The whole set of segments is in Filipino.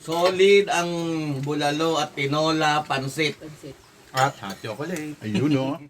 Solid ang bulalo at tinola, pansit. At hot chocolate. Ayun o.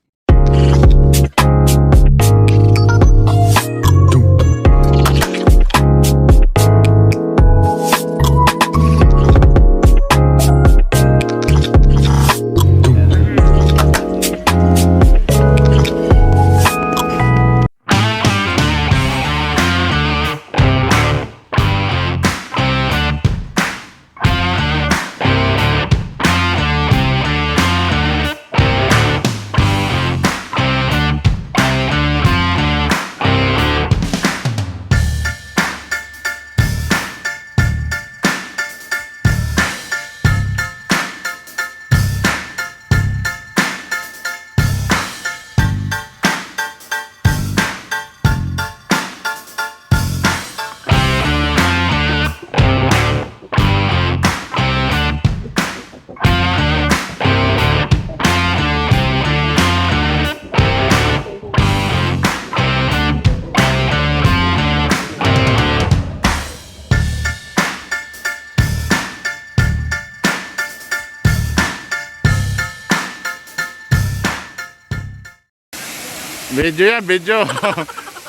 Video yan, video.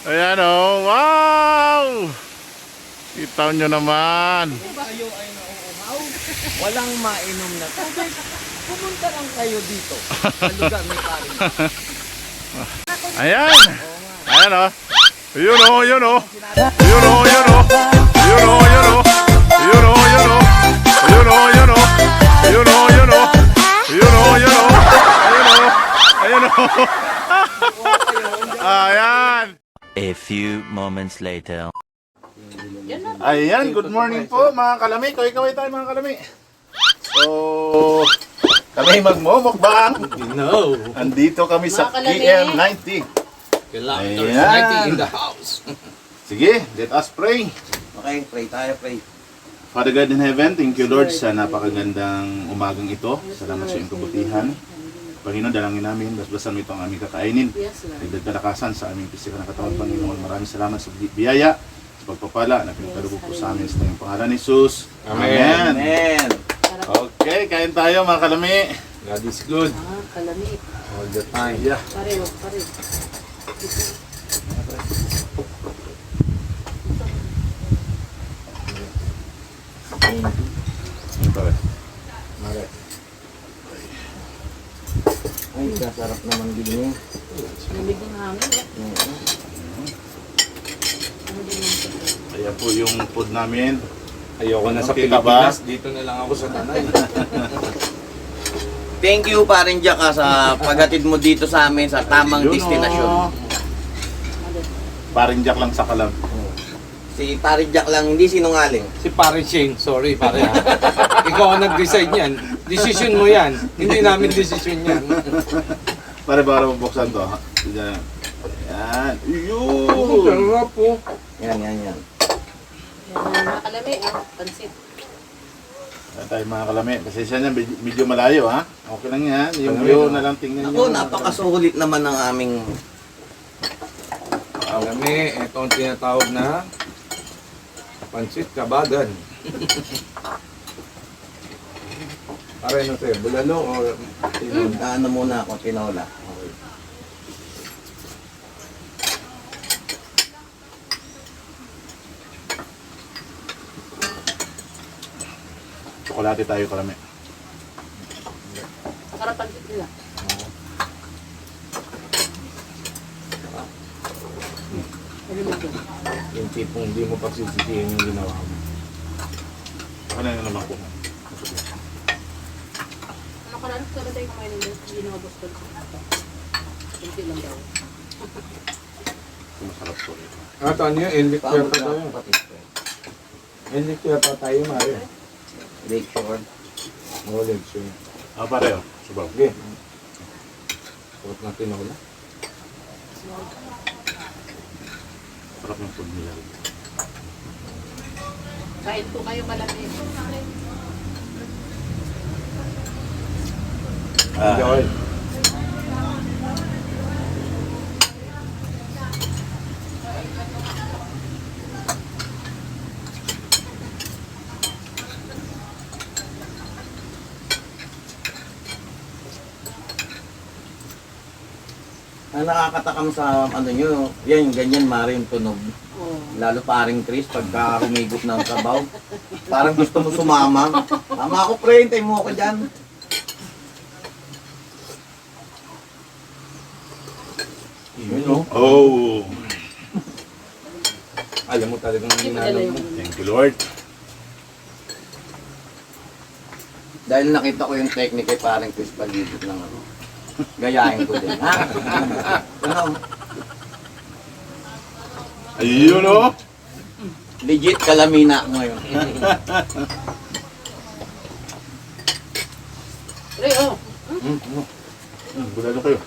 Ayan o, wow! Kita nyo naman. Kung kayo ay nauuhaw, walang mainom na tubig, pumunta lang kayo dito sa lugar ni Paring. Ayan. Ayan o. Yun o, yun o. Yun o, yun o. Yun o, yun o. Yun o, yun o. Yun o, yun o. Yun o, yun o. Yun o, yun o. Ayun o. Ayun o. Ayan. A few moments later. Ayan, good morning po mga kalami. Kaway-kaway tayo mga kalami. So, kami magmumukbang. No. Andito kami sa PM90. Kilometers Ayan. 90 in the house. Sige, let us pray. Okay, pray tayo, pray. Father God in heaven, thank you Lord sa napakagandang umagang ito. Salamat sa iyong kabutihan. Panginoon, dalangin namin, basbasan mo ito ang aming kakainin. Dagdag kalakasan sa aming pisikal na katawan, Panginoon. Maraming salamat sa biyaya, sa pagpapala na pinagkalubog po sa amin sa iyong pangalan ni Jesus. Amen. Amen. Okay, kain tayo mga kalami. God is good. Kalami. All the time. Yeah. Pareho, pareho. Ano pa ba? Mare. Ay, kasarap naman din yun. Lamig ng hangin. Ayan po yung food namin. Ayoko na sa Okay ka ba? Pilipinas. Dito na lang ako sa Tanay. Thank you, Paring Jack, sa paghatid mo dito sa amin sa tamang Ayun, destinasyon. oh. Paring jack lang sa kalab. Si Paring Jack lang, hindi sinungaling. Si Pare Shane. Sorry, pare. Ikaw ang nag-decide yan. Decision mo yan. Hindi namin decision yan. Pare, para mabuksan to. Ayan. Ayan. Oh, Yun. sarap po. Yan. Yan, mga kalami. Pansit. Ayan tayo mga kalami. Pasensya niya, medyo malayo ha. Okay lang yan. Yung view na lang tingnan Ako, nyo. napakasulit naman ng aming... Kami, ito ang tinatawag na pansit kabagan. Pare, ano sa'yo? Bulalo o tinola? Ano muna ako, tinola. Okay. Tsokolate tayo kalami. Sarap pansit nila. Ano mo ito? Yung tipong hindi mo pagsisisihin yung ginawa mo. Ano na naman po. Ano ka lang? Sarap tayo kumain nila. Hindi na mabos ko. Kunti lang daw. Masarap po. At ano yun? Enlik Paano yata tayo. kapatid? Enlik yata tayo, Mare. Lake Shore. Knowledge yun. Ah, pare oh. Subaw. Okay. Sarap na tinola. Sarap ng food nila. Kain po kayo malamig. Enjoy. Ang nakakatakam sa ano nyo, yan, ganyan mare yung tunog. Oh. Lalo paring Chris, pagka humigop ng sabaw. Parang gusto mo sumama. Tama ako pre, hintay mo ako dyan. Yun, no? Oh, Alam mo talagang Hindi madala hinalo yung... mo. thank you Lord. Dahil nakita ko yung technique kay paring Chris paligid ng ano. Gayahin ko din. Ha? Ano? Ayun oh. Legit kalamina ngayon. Pre, oh. Bulalo kayo.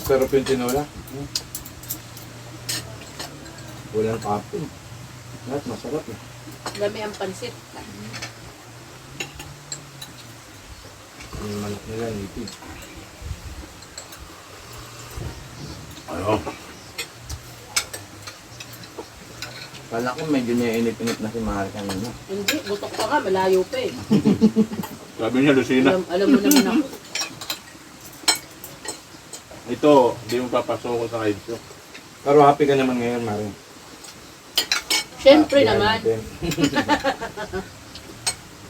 Sarap yung tinola. Walang kape. Lahat masarap eh. Dami ang pansit. Yung manok nila, nitid. Ano? Kala ko medyo niinip-inip na si Mahal kanina. Hindi, butok pa nga, malayo pa eh. Sabi niya, Lucina. Alam mo naman ako. Ito, hindi mo papasok sa kayo. Pero happy ka naman ngayon, Mare. Siyempre Happy naman. natin.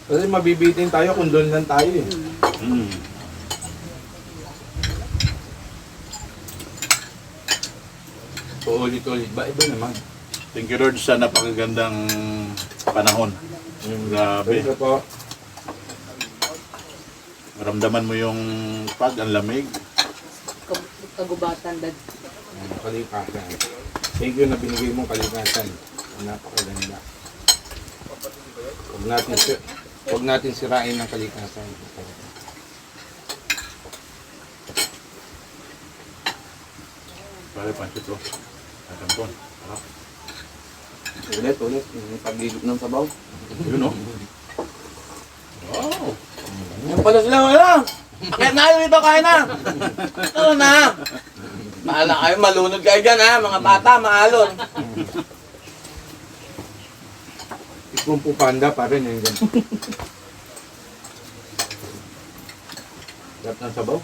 Kasi mabibitin tayo kung doon lang tayo eh. Mm. Paulit-ulit ba? Iba naman. Thank you Lord sa napakagandang panahon. Grabe. Ito po. Maramdaman mo yung ang lamig. Kagubatan, dad. Kalikasan. Thank you na binigay mong kalikasan. Napakaganda. Huwag natin sirain ng kalikasan. Pare, pansit to. Atampon. Harap. Ulit. Yung paglilip ng sabaw. Yun oh. Wow. Yan pala sila, wala. Akit na kayo dito, kain na. Ito na. Mahala kayo, malunod kayo dyan ha. Mga bata, maalon. Kung po panda pa rin yun. Sarap ng sabaw.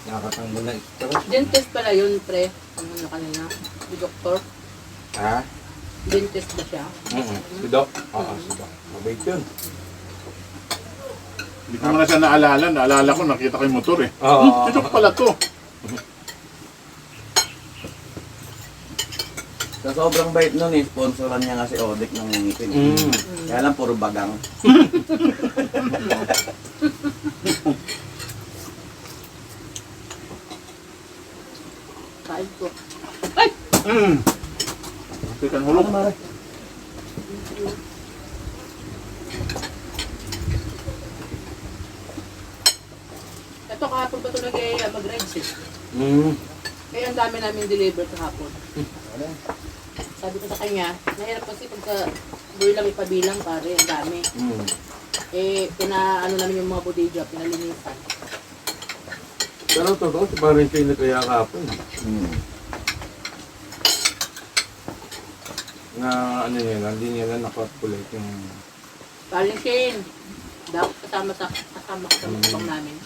Nakakatanggal na stress. Dentist pala yun, pre. Ano kanina? Si doktor. Ha? Dentist ba siya? Si Doc? Oo, si Doc. Mabait yun. Hindi ko na siya naalala. Naalala ko, nakita ko yung motor eh. Oo. Ito pala to. Sa sobrang bait nun eh, sponsoran niya nga si Odek ng ngipin. Kaya lang puro bagang. Kain ko. Ay! Ito kan hulog. Ito kahapon pa ito mag-rides eh. Mm. Kaya ang dami namin deliver kahapon. Sabi ko sa kanya, mahirap kasi pagka doon lang ipabilang pare, ang dami. Eh, pinaano namin yung mga bodega, pinalinisan. Pero totoo, si Parin siya na kaya kapon. Na ano niya lang, hindi niya lang nakakulit yung... Paling Shane, dapat kasama sa mukbang namin.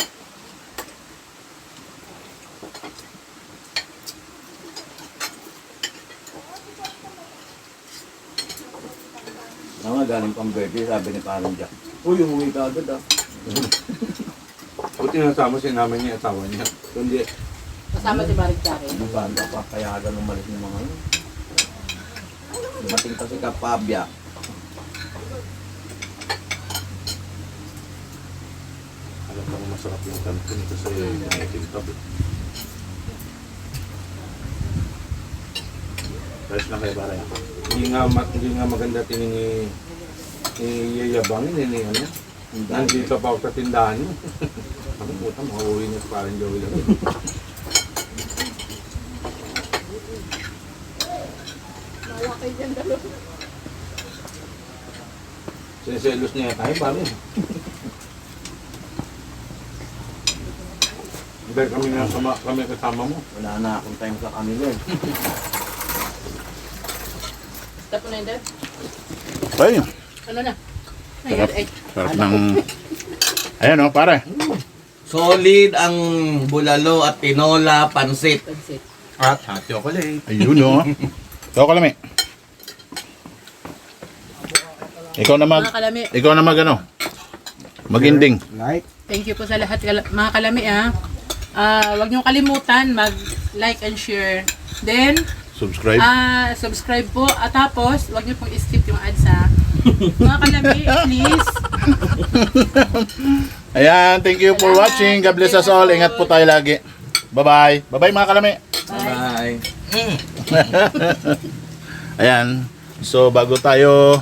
Ano nga, galing pang birthday, sabi ni Parang Jack. Uy, umuwi ka agad ah. Buti nasama si namin niya, asawa niya. Kundi, Kasama si Barig sa akin. Ano ba, pa kaya agad umalis ng mga ano. Dumating pa si Kapabya. Alam ko masarap yung kantin kasi nakikintab eh. Fresh na kayo pare. hindi nga maganda tingin ni yayabangin, ni ano. Nandito pa ako sa tindahan niya. Ang puta, makauwi niya sa Parin Joey lang. Mawa kayo dyan dalawa. Sineselos niya tayo, Parin. Dahil kami kasama mo. Wala na akong time sa kanila eh. Stop mo na yun, Dad. Ay, Ano na? Sarap. Ay, sarap ng... Ayan o, pare. Solid ang bulalo at tinola, pansit. Pansit. At hot chocolate. Ayun o. Ikaw kalami. Mga kalami, Ikaw na mag ano? Mag-ending. Like. thank you po sa lahat mga kalami huwag niyong kalimutan mag-like and share. Then, Subscribe. subscribe po. At tapos, huwag niyo pong skip yung ads ha. Mga kalami, please. Ayan, thank you for watching. God bless us all. Ingat po tayo lagi. Bye-bye. Bye-bye mga kalami. Bye. Ayan. So, bago tayo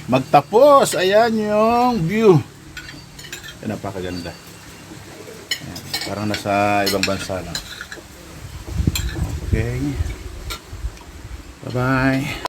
magtapos, ayan yung view. Ayan, napakaganda. Ayan, parang nasa ibang bansa lang. Okay. Bye-bye.